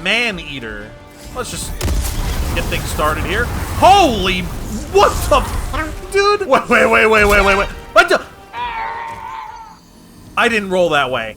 Maneater. Let's just get things started here. Holy, what the fuck, dude? Wait. What the? I didn't roll that way.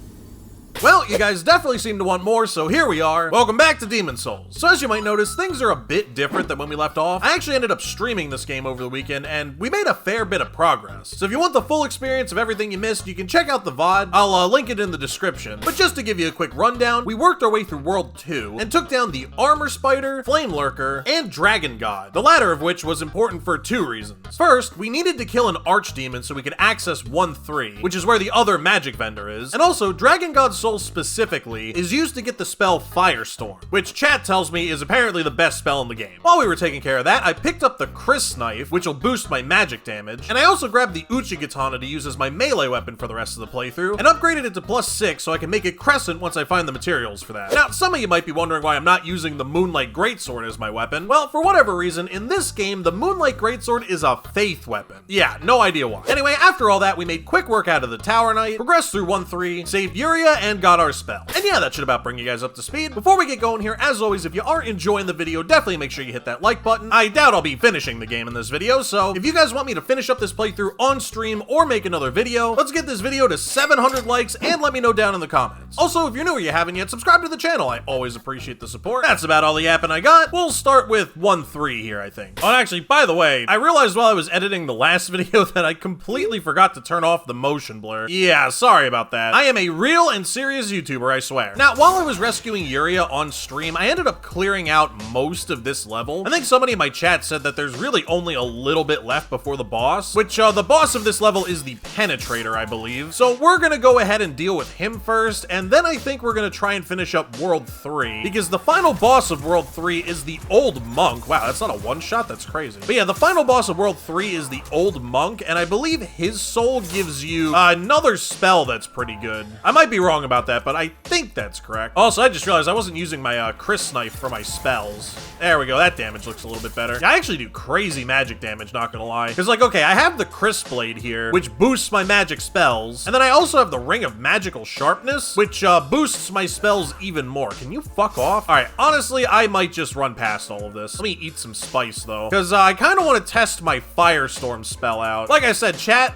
Well, you guys definitely seem to want more, so here we are. Welcome back to Demon's Souls. So as you might notice, things are a bit different than when we left off. I actually ended up streaming this game over the weekend, and we made a fair bit of progress. So if you want the full experience of everything you missed, you can check out the VOD. I'll link it in the description. But just to give you a quick rundown, we worked our way through World 2, and took down the Armor Spider, Flamelurker, and Dragon God, the latter of which was important for two reasons. First, we needed to kill an Archdemon so we could access 1-3, which is where the other magic vendor is, and also Dragon God's soul specifically is used to get the spell Firestorm, which chat tells me is apparently the best spell in the game. While we were taking care of that, I picked up the Chris Knife, which will boost my magic damage, and I also grabbed the Uchigatana to use as my melee weapon for the rest of the playthrough, and upgraded it to +6 so I can make it Crescent once I find the materials for that. Now, some of you might be wondering why I'm not using the Moonlight Greatsword as my weapon. Well, for whatever reason, in this game, the Moonlight Greatsword is a faith weapon. Yeah, no idea why. Anyway, after all that, we made quick work out of the Tower Knight, progressed through 1-3, saved Yuria, and got our spell. And yeah, that should about bring you guys up to speed. Before we get going here, as always, if you are enjoying the video, definitely make sure you hit that like button. I doubt I'll be finishing the game in this video, so if you guys want me to finish up this playthrough on stream or make another video, let's get this video to 700 likes and let me know down in the comments. Also, if you're new or you haven't yet, subscribe to the channel. I always appreciate the support. That's about all the yapping I got. We'll start with 1-3 here, I think. Oh, actually, by the way, I realized while I was editing the last video that I completely forgot to turn off the motion blur. Yeah, sorry about that. I am a real and serious YouTuber, I swear. Now, while I was rescuing Yuria on stream, I ended up clearing out most of this level. I think somebody in my chat said that there's really only a little bit left before the boss, which the boss of this level is the Penetrator, I believe. So we're gonna go ahead and deal with him first, and then I think we're gonna try and finish up World 3, because the final boss of World 3 is the Old Monk. Wow, that's not a one-shot? That's crazy. But yeah, the final boss of World 3 is the Old Monk, and I believe his soul gives you another spell that's pretty good. I might be wrong about that, but I think that's correct. Also, I just realized I wasn't using my Chris Knife for my spells. There we go, that damage looks a little bit better. I actually do crazy magic damage, not gonna lie. Because, like, okay, I have the Chris Blade here, which boosts my magic spells, and then I also have the Ring of Magical Sharpness, which boosts my spells even more. Can you fuck off? All right, honestly, I might just run past all of this. Let me eat some spice, though, because I kind of want to test my Firestorm spell out. Like I said, chat,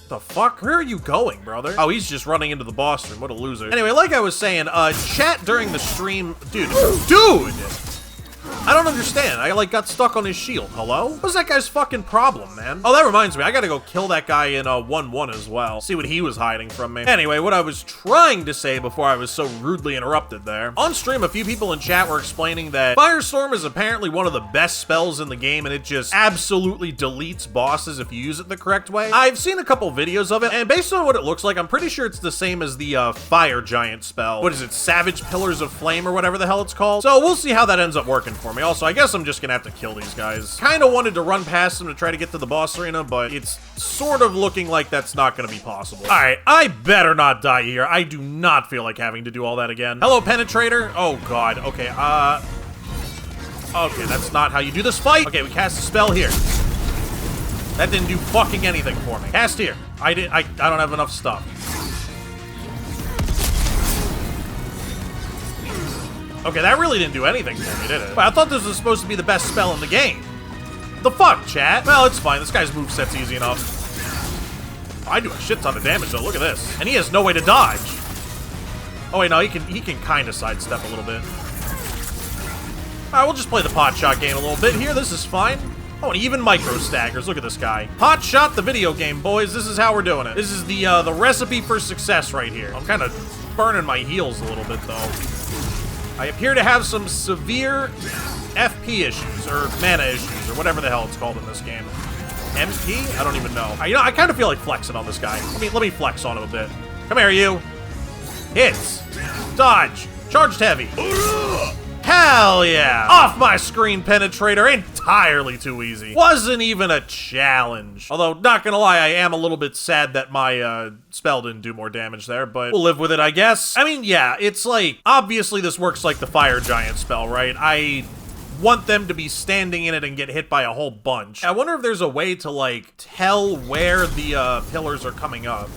the fuck? Where are you going, brother? Oh, he's just running into the boss room. What a loser. Anyway, like I was saying, chat during the stream... Dude! I don't understand. I, like, got stuck on his shield. Hello? What's that guy's fucking problem, man? Oh, that reminds me. I gotta go kill that guy in 1-1 as well. See what he was hiding from me. Anyway, what I was trying to say before I was so rudely interrupted there. On stream, a few people in chat were explaining that Firestorm is apparently one of the best spells in the game, and it just absolutely deletes bosses if you use it the correct way. I've seen a couple videos of it, and based on what it looks like, I'm pretty sure it's the same as the Fire Giant spell. What is it? Savage Pillars of Flame or whatever the hell it's called? So we'll see how that ends up working for me. Also, I guess I'm just gonna have to kill these guys. Kind of wanted to run past them to try to get to the boss arena, but it's sort of looking like that's not gonna be possible. All right, I better not die here. I do not feel like having to do all that again. Hello, Penetrator. Oh, God. Okay, okay, that's not how you do this fight. Okay, we cast a spell here. That didn't do fucking anything for me. Cast here. I don't have enough stuff. Okay, that really didn't do anything for me, did it? I thought this was supposed to be the best spell in the game. The fuck, chat? Well, it's fine. This guy's moveset's easy enough. I do a shit ton of damage, though. Look at this. And he has no way to dodge. Oh, wait, no, he can kind of sidestep a little bit. All right, we'll just play the pot shot game a little bit here. This is fine. Oh, and even micro staggers. Look at this guy. Pot shot the video game, boys. This is how we're doing it. This is the recipe for success right here. I'm kind of burning my heels a little bit, though. I appear to have some severe FP issues, or mana issues, or whatever the hell it's called in this game. MP? I don't even know. You know, I kind of feel like flexing on this guy. Let me flex on him a bit. Come here, you. Hits. Dodge. Charged heavy. Hell yeah! Off my screen, Penetrator. Entirely too easy. Wasn't even a challenge. Although, not gonna lie, I am a little bit sad that my spell didn't do more damage there, but we'll live with it, I guess. I mean, yeah, it's like, obviously this works like the Fire Giant spell, right? I want them to be standing in it and get hit by a whole bunch. I wonder if there's a way to, like, tell where the pillars are coming up.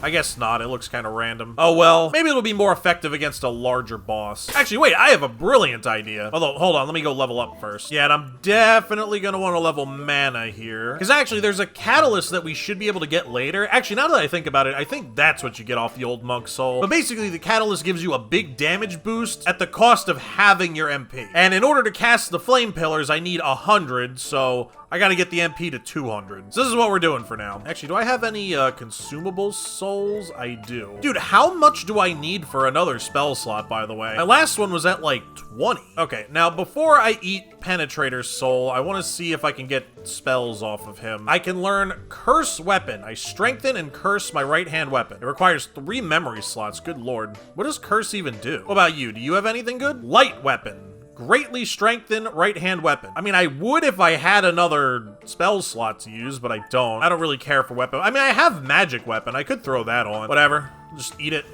I guess not. It looks kind of random. Oh, well, maybe it'll be more effective against a larger boss. Actually, wait, I have a brilliant idea. Although, hold on, let me go level up first. Yeah, and I'm definitely gonna want to level mana here. Because actually, there's a catalyst that we should be able to get later. Actually, now that I think about it, I think that's what you get off the old monk soul. But basically, the catalyst gives you a big damage boost at the cost of having your MP. And in order to cast the flame pillars, I need 100, so I gotta get the MP to 200. So this is what we're doing for now. Actually, do I have any consumable souls? I do. Dude, how much do I need for another spell slot, by the way? My last one was at like 20. Okay, now before I eat Penetrator's soul, I want to see if I can get spells off of him. I can learn Curse Weapon. I strengthen and curse my right-hand weapon. It requires 3 memory slots. Good lord. What does curse even do? What about you? Do you have anything good? Light Weapon. Greatly strengthen right-hand weapon. I mean, I would if I had another spell slot to use, but I don't. I don't really care for weapon. I mean, I have magic weapon. I could throw that on. Whatever. Just eat it.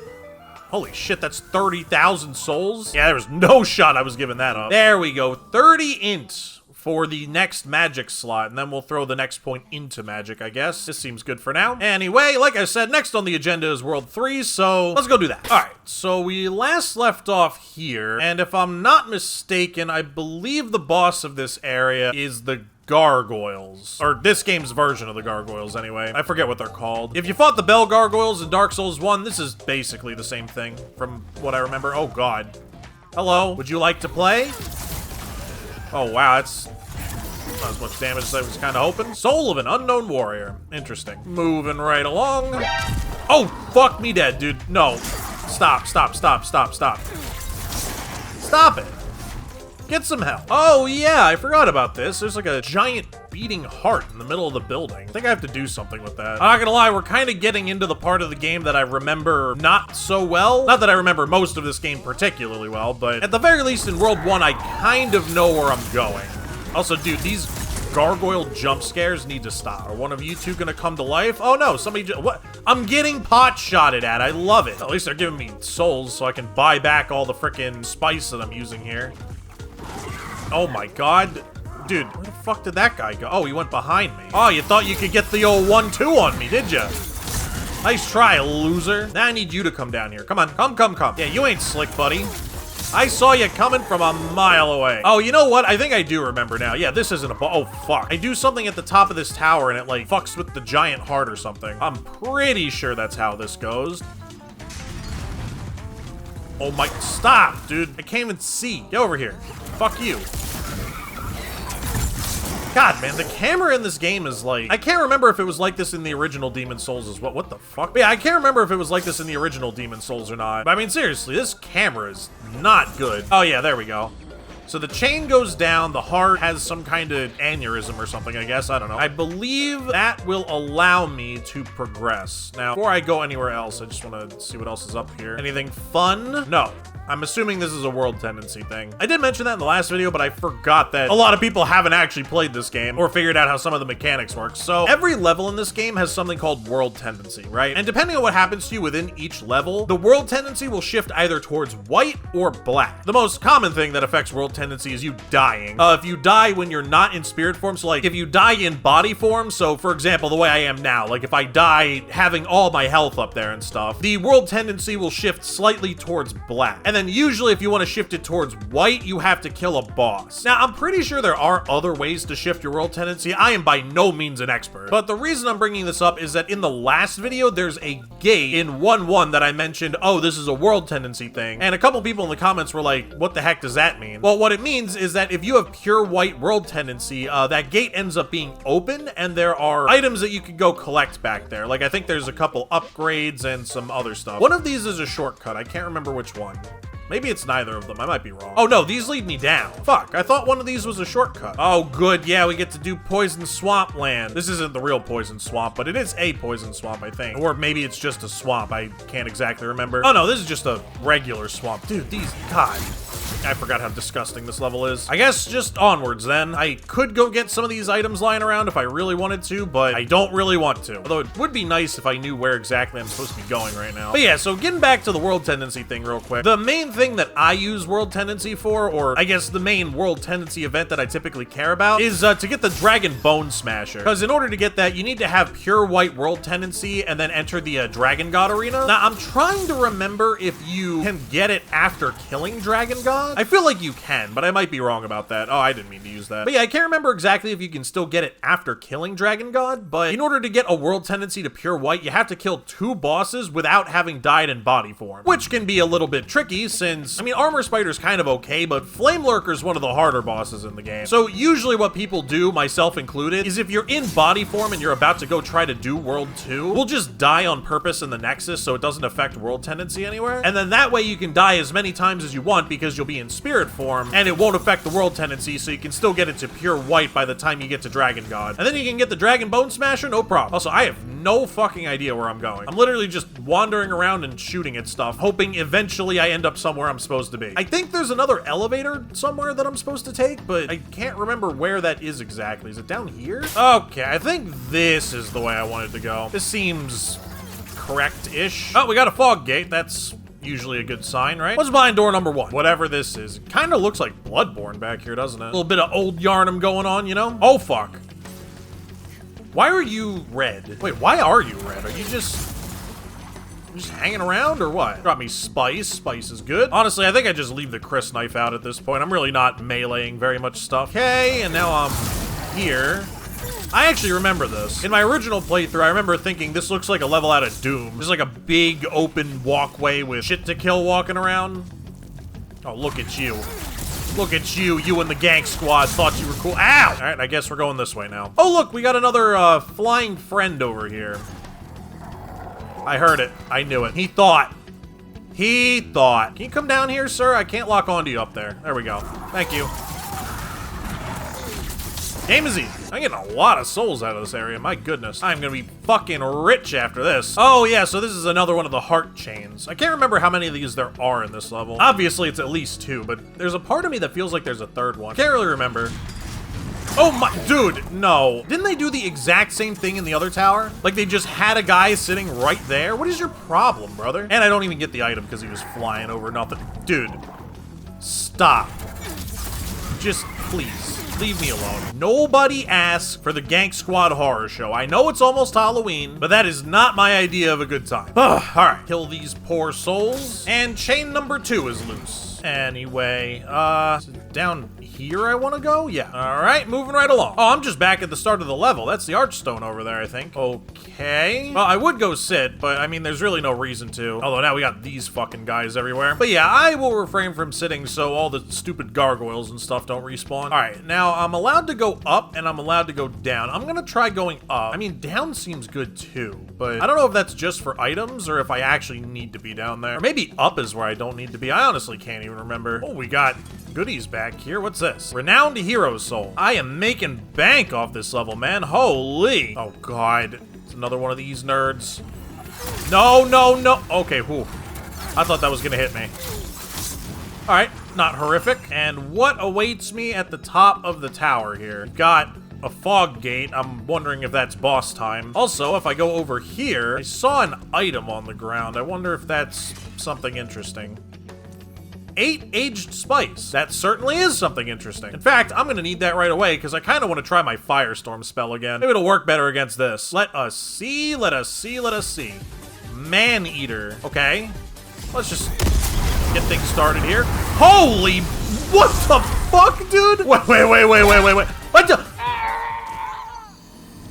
Holy shit, that's 30,000 souls? Yeah, there was no shot I was giving that up. There we go. 30 int for the next magic slot, and then we'll throw the next point into magic, I guess. This seems good for now. Anyway, like I said, next on the agenda is World 3, so let's go do that. All right, so we last left off here, and if I'm not mistaken, I believe the boss of this area is the gargoyles. Or this game's version of the gargoyles, anyway. I forget what they're called. If you fought the bell gargoyles in Dark Souls 1, this is basically the same thing, from what I remember. Oh, God. Hello, would you like to play? Oh, wow, that's not as much damage as I was kind of hoping. Soul of an unknown warrior. Interesting. Moving right along. Oh, fuck me dead, dude. No. Stop, stop, stop, stop, stop. Stop it. Get some help. Oh, yeah, I forgot about this. There's like a giant beating heart in the middle of the building. I think I have to do something with that. I'm not gonna lie, we're kind of getting into the part of the game that I remember not so well. Not that I remember most of this game particularly well, but at the very least in World 1, I kind of know where I'm going. Also, dude, these gargoyle jump scares need to stop. Are one of you two gonna come to life? Oh no, somebody just, what? I'm getting pot shotted at. I love it. At least they're giving me souls so I can buy back all the frickin' spice that I'm using here. Oh my god. Dude, where the fuck did that guy go? Oh, he went behind me. Oh, you thought you could get the old 1-2 on me, did ya? Nice try, loser. Now I need you to come down here. Come on, come, come, come. Yeah, you ain't slick, buddy. I saw you coming from a mile away. Oh, you know what? I think I do remember now. Yeah, this isn't a oh, fuck. I do something at the top of this tower and it, like, fucks with the giant heart or something. I'm pretty sure that's how this goes. Oh my, stop, dude. I can't even see. Get over here. Fuck you. God, man, the camera in this game is like... I can't remember if it was like this in the original Demon Souls as well. What the fuck? But yeah, I can't remember if it was like this in the original Demon Souls or not. But I mean, seriously, this camera is not good. Oh, yeah, there we go. So the chain goes down, the heart has some kind of aneurysm or something, I guess. I don't know. I believe that will allow me to progress. Now, before I go anywhere else, I just want to see what else is up here. Anything fun? No. I'm assuming this is a world tendency thing. I did mention that in the last video, but I forgot that a lot of people haven't actually played this game or figured out how some of the mechanics work. So every level in this game has something called world tendency, right? And depending on what happens to you within each level, the world tendency will shift either towards white or black. The most common thing that affects world tendency is you dying. If you die when you're not in spirit form, so like if you die in body form, so for example, the way I am now, like if I die having all my health up there and stuff, the world tendency will shift slightly towards black. And then usually if you want to shift it towards white, you have to kill a boss. Now, I'm pretty sure there are other ways to shift your world tendency. I am by no means an expert, but the reason I'm bringing this up is that in the last video, there's a gate in 1-1 that I mentioned, oh, this is a world tendency thing. And a couple people in the comments were like, what the heck does that mean? Well, what it means is that if you have pure white world tendency, that gate ends up being open and there are items that you could go collect back there. Like I think there's a couple upgrades and some other stuff. One of these is a shortcut. I can't remember which one. Maybe it's neither of them. I might be wrong. Oh, no, these lead me down. Fuck, I thought one of these was a shortcut. Oh, good. Yeah, we get to do Poison Swamp Land. This isn't the real Poison Swamp, but it is a Poison Swamp, I think. Or maybe it's just a swamp. I can't exactly remember. Oh, no, this is just a regular swamp. Dude, these... God. I forgot how disgusting this level is. I guess just onwards, then. I could go get some of these items lying around if I really wanted to, but I don't really want to. Although it would be nice if I knew where exactly I'm supposed to be going right now. But yeah, so getting back to the world tendency thing real quick. The main thing that I use World Tendency for, or I guess the main World Tendency event that I typically care about, is to get the Dragon Bone Smasher. Because in order to get that, you need to have pure white World Tendency and then enter the Dragon God Arena. Now, I'm trying to remember if you can get it after killing Dragon God. I feel like you can, but I might be wrong about that. Oh, I didn't mean to use that. But yeah, I can't remember exactly if you can still get it after killing Dragon God, but in order to get a World Tendency to pure white, you have to kill 2 bosses without having died in body form, which can be a little bit tricky since, I mean, Armor Spider's kind of okay, but Flamelurker's one of the harder bosses in the game. So usually what people do, myself included, is if you're in body form and you're about to go try to do World 2, we'll just die on purpose in the Nexus so it doesn't affect World Tendency anywhere. And then that way you can die as many times as you want because you'll be in spirit form and it won't affect the World Tendency, so you can still get it to pure white by the time you get to Dragon God. And then you can get the Dragon Bone Smasher, no problem. Also, I have no fucking idea where I'm going. I'm literally just wandering around and shooting at stuff, hoping eventually I end up somewhere I'm supposed to be. I think there's another elevator somewhere that I'm supposed to take, but I can't remember where that is exactly. Is it down here? Okay, I think this is the way I wanted to go. This seems correct-ish. Oh, we got a fog gate. That's usually a good sign, right? What's behind door number 1? Whatever this is. It kind of looks like Bloodborne back here, doesn't it? A little bit of old Yarnum going on, you know? Oh, fuck. Why are you red? Wait, why are you red? Are you just hanging around or what? Got me spice. Spice is good. Honestly, I think I just leave the Chris knife out at this point. I'm really not meleeing very much stuff. Okay, and now I'm here. I actually remember this. In my original playthrough, I remember thinking this looks like a level out of Doom. There's like a big open walkway with shit to kill walking around. Oh, look at you. Look at you. You and the gank squad thought you were cool. Ow! All right, I guess we're going this way now. Oh, look, we got another flying friend over here. I heard it. I knew it. He thought. He thought. Can you come down here, sir? I can't lock onto you up there. There we go. Thank you. Game is easy. I'm getting a lot of souls out of this area. My goodness. I'm gonna be fucking rich after this. Oh, yeah, so this is another one of the heart chains. I can't remember how many of these there are in this level. Obviously, it's at least 2, but there's a part of me that feels like there's a 3rd one. Can't really remember. Oh my, dude, no. Didn't they do the exact same thing in the other tower? Like they just had a guy sitting right there? What is your problem, brother? And I don't even get the item because he was flying over nothing. Dude, stop. Just please. Leave me alone. Nobody asked for the Gank Squad horror show. I know it's almost Halloween, but that is not my idea of a good time. All right, kill these poor souls. And chain number 2 is loose. Anyway, is it down here I want to go? Yeah. All right, moving right along. Oh, I'm just back at the start of the level. That's the Archstone over there, I think. Okay. Well, I would go sit, but I mean, there's really no reason to. Although now we got these fucking guys everywhere. But yeah, I will refrain from sitting so all the stupid gargoyles and stuff don't respawn. All right, now I'm allowed to go up and I'm allowed to go down. I'm gonna try going up. I mean, down seems good too, but I don't know if that's just for items or if I actually need to be down there. Or maybe up is where I don't need to be. I honestly can't even remember. Oh, we got goodies back here. What's this? Renowned Hero Soul. I am making bank off this level, man. Holy. Oh, God. It's another one of these nerds. No, no, no. Okay, whew. I thought that was gonna hit me. All right, not horrific. And what awaits me at the top of the tower here? Got a fog gate. I'm wondering if that's boss time. Also, if I go over here, I saw an item on the ground. I wonder if that's something interesting. 8 aged spice. That certainly is something interesting. In fact, I'm gonna need that right away because I kind of want to try my firestorm spell again. Maybe it'll work better against this. Let us see, let us see, let us see. Maneater. Okay. Let's just get things started here. Holy, what the fuck, dude? Wait. What the?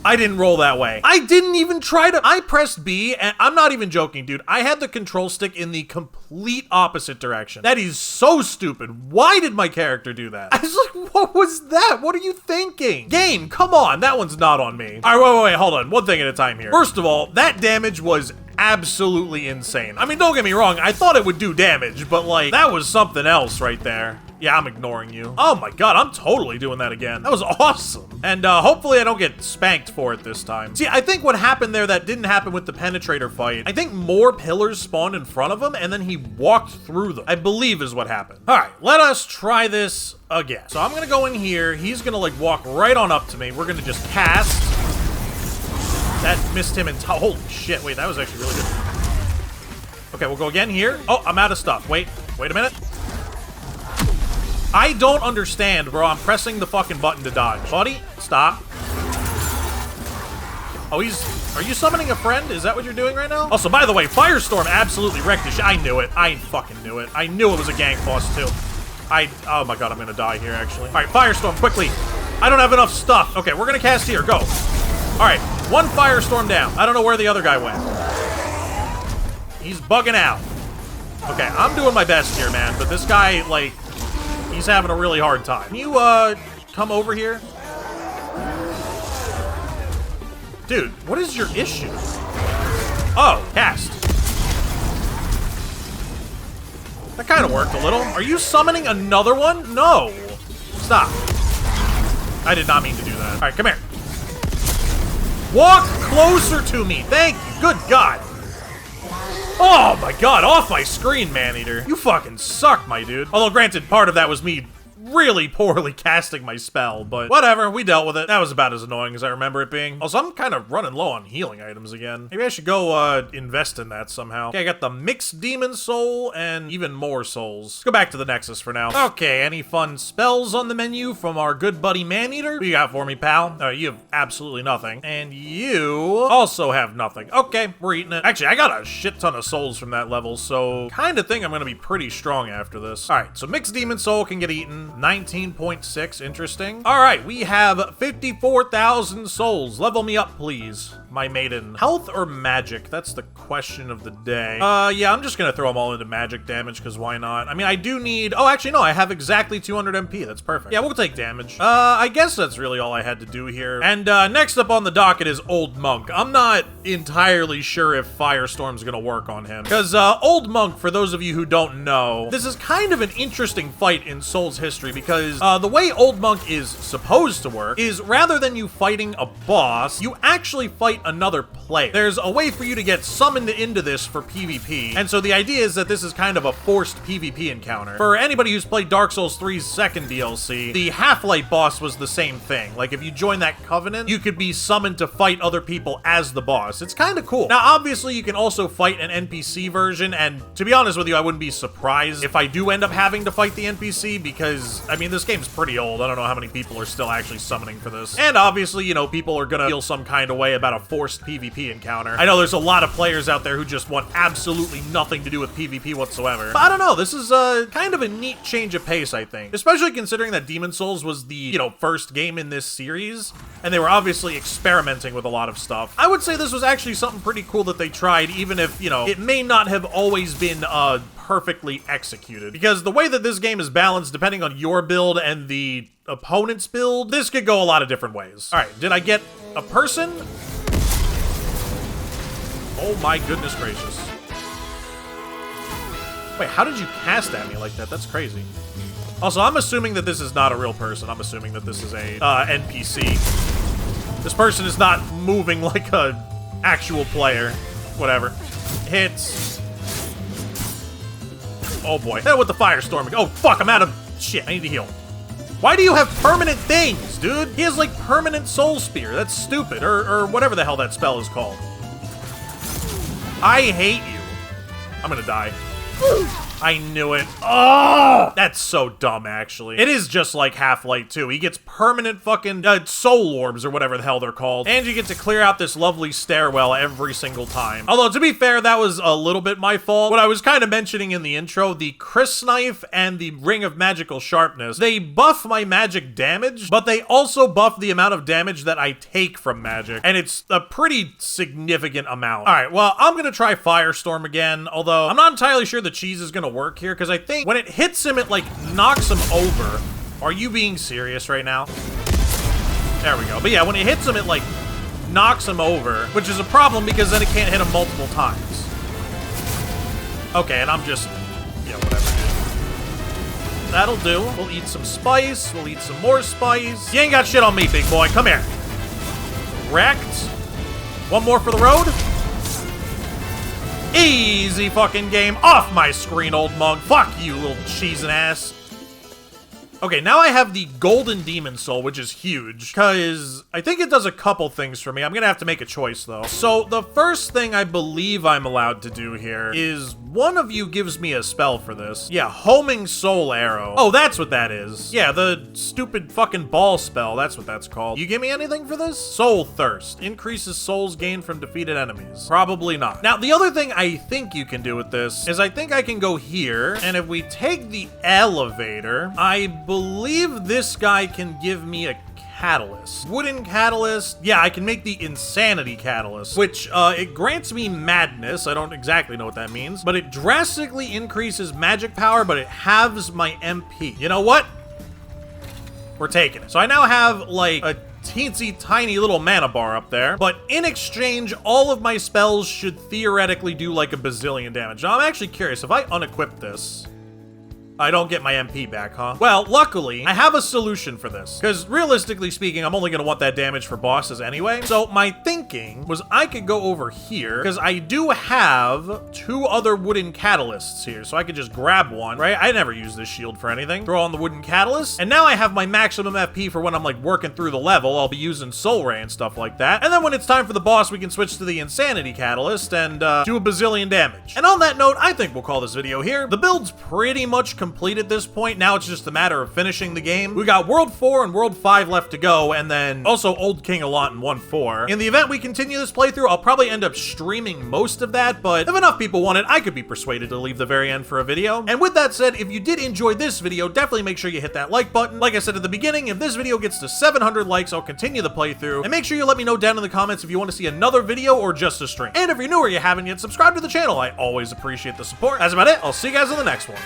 I didn't roll that way. I didn't even try to. I pressed B, and I'm not even joking, dude. I had the control stick in the complete opposite direction. That is so stupid. Why did my character do that? I was like, what was that? What are you thinking? Game, come on. That one's not on me. All right, wait, hold on. One thing at a time here. First of all, that damage was absolutely insane. I mean, don't get me wrong. I thought it would do damage, but like, that was something else right there. Yeah, I'm ignoring you. Oh my god, I'm totally doing that again. That was awesome. And hopefully I don't get spanked for it this time. See, I think what happened there that didn't happen with the Penetrator fight, I think more pillars spawned in front of him and then he walked through them, I believe is what happened. All right, let us try this again. So I'm gonna go in here. He's gonna like walk right on up to me. We're gonna just cast. That missed him holy shit, wait, that was actually really good. Okay, we'll go again here. Oh, I'm out of stuff. Wait a minute. I don't understand, bro. I'm pressing the fucking button to dodge. Buddy, stop. Oh, are you summoning a friend? Is that what you're doing right now? Also, by the way, Firestorm absolutely wrecked this shit. I knew it. I fucking knew it. I knew it was a gang boss, too. Oh my god, I'm gonna die here, actually. All right, Firestorm, quickly. I don't have enough stuff. Okay, we're gonna cast here. Go. All right, one Firestorm down. I don't know where the other guy went. He's bugging out. Okay, I'm doing my best here, man, but this guy, like, he's having a really hard time. Can you, come over here? Dude, what is your issue? Oh, cast. That kind of worked a little. Are you summoning another one? No. Stop. I did not mean to do that. All right, come here. Walk closer to me. Thank you. Good God. Oh my god, off my screen, Maneater. You fucking suck, my dude. Although, granted, part of that was me really poorly casting my spell, but whatever, we dealt with it. That was about as annoying as I remember it being. Also, I'm kind of running low on healing items again. Maybe I should go invest in that somehow. Okay, I got the mixed demon soul and even more souls. Let's go back to the Nexus for now. Okay, any fun spells on the menu from our good buddy Maneater? What you got for me, pal? You have absolutely nothing. And you also have nothing. Okay, we're eating it. Actually, I got a shit ton of souls from that level, so kind of think I'm gonna be pretty strong after this. All right, so mixed demon soul can get eaten. 19.6, interesting. All right, we have 54,000 souls. Level me up, please, my maiden. Health or magic? That's the question of the day. Yeah, I'm just gonna throw them all into magic damage, because why not? I mean, I do need... Oh, actually, no, I have exactly 200 MP. That's perfect. Yeah, we'll take damage. I guess that's really all I had to do here. And next up on the docket is Old Monk. I'm not entirely sure if Firestorm's gonna work on him, because Old Monk, for those of you who don't know, this is kind of an interesting fight in Souls history, because the way Old Monk is supposed to work is rather than you fighting a boss, you actually fight another player. There's a way for you to get summoned into this for PvP, and so the idea is that this is kind of a forced PvP encounter. For anybody who's played Dark Souls 3's second DLC, the Half-Light boss was the same thing. Like, if you join that covenant, you could be summoned to fight other people as the boss. It's kind of cool. Now, obviously, you can also fight an NPC version, and to be honest with you, I wouldn't be surprised if I do end up having to fight the NPC, because I mean, this game's pretty old. I don't know how many people are still actually summoning for this. And obviously, you know, people are gonna feel some kind of way about a forced PvP encounter. I know there's a lot of players out there who just want absolutely nothing to do with PvP whatsoever. But I don't know, this is kind of a neat change of pace, I think. Especially considering that Demon Souls was the, you know, first game in this series, and they were obviously experimenting with a lot of stuff. I would say this was actually something pretty cool that they tried, even if, you know, it may not have always been, perfectly executed. Because the way that this game is balanced, depending on your build and the opponent's build, this could go a lot of different ways. All right, did I get a person? Oh my goodness gracious. Wait, how did you cast at me like that? That's crazy. Also, I'm assuming that this is not a real person. I'm assuming that this is a NPC. This person is not moving like a actual player. Whatever. Hits. Oh boy. Hit with the firestorm. Oh fuck, I'm out of shit. I need to heal. Why do you have permanent things, dude? He has like permanent soul spear. That's stupid. Or whatever the hell that spell is called. I hate you. I'm gonna die. I knew it. Oh! That's so dumb, actually. It is just like Half-Light 2. He gets permanent fucking soul orbs or whatever the hell they're called. And you get to clear out this lovely stairwell every single time. Although, to be fair, that was a little bit my fault. What I was kind of mentioning in the intro, the Chris Knife and the Ring of Magical Sharpness, they buff my magic damage, but they also buff the amount of damage that I take from magic. And it's a pretty significant amount. All right, well, I'm gonna try Firestorm again, although I'm not entirely sure the cheese is gonna work here, because I think when it hits him, it like knocks him over. Are you being serious right now? There we go. But yeah, when it hits him, it like knocks him over, which is a problem because then it can't hit him multiple times. Okay, and I'm just, yeah, whatever, dude. That'll do. We'll eat some spice. We'll eat some more spice. You ain't got shit on me, big boy. Come here. Wrecked. One more for the road. Easy fucking game. Off my screen, Old Monk. Fuck you, little cheesing ass. Okay, now I have the golden demon soul, which is huge, because I think it does a couple things for me. I'm gonna have to make a choice, though. So the first thing I believe I'm allowed to do here is one of you gives me a spell for this. Yeah, homing soul arrow. Oh, that's what that is. Yeah, the stupid fucking ball spell. That's what that's called. You give me anything for this? Soul thirst. Increases souls gained from defeated enemies. Probably not. Now, the other thing I think you can do with this is I think I can go here, and if we take the elevator, I believe this guy can give me a catalyst. Wooden catalyst. Yeah, I can make the insanity catalyst, which it grants me madness. I don't exactly know what that means, but it drastically increases magic power, but it halves my MP. You know what? We're taking it. So I now have like a teensy tiny little mana bar up there, but in exchange, all of my spells should theoretically do like a bazillion damage. Now, I'm actually curious, if I unequip this, I don't get my MP back, huh? Well, luckily, I have a solution for this, because realistically speaking, I'm only going to want that damage for bosses anyway. So my thinking was I could go over here, because I do have 2 other wooden catalysts here, so I could just grab one, right? I never use this shield for anything. Throw on the wooden catalyst, and now I have my maximum FP for when I'm like working through the level. I'll be using Soul Ray and stuff like that. And then when it's time for the boss, we can switch to the Insanity Catalyst and do a bazillion damage. And on that note, I think we'll call this video here. The build's pretty much complete at this point. Now it's just a matter of finishing the game. We got World 4 and World 5 left to go, and then also Old King a lot in 1-4. In the event we continue this playthrough, I'll probably end up streaming most of that, but if enough people want it, I could be persuaded to leave the very end for a video. And with that said, if you did enjoy this video, definitely make sure you hit that like button. Like I said at the beginning, if this video gets to 700 likes, I'll continue the playthrough. And make sure you let me know down in the comments if you want to see another video or just a stream. And if you're new or you haven't yet, subscribe to the channel. I always appreciate the support. That's about it. I'll see you guys in the next one.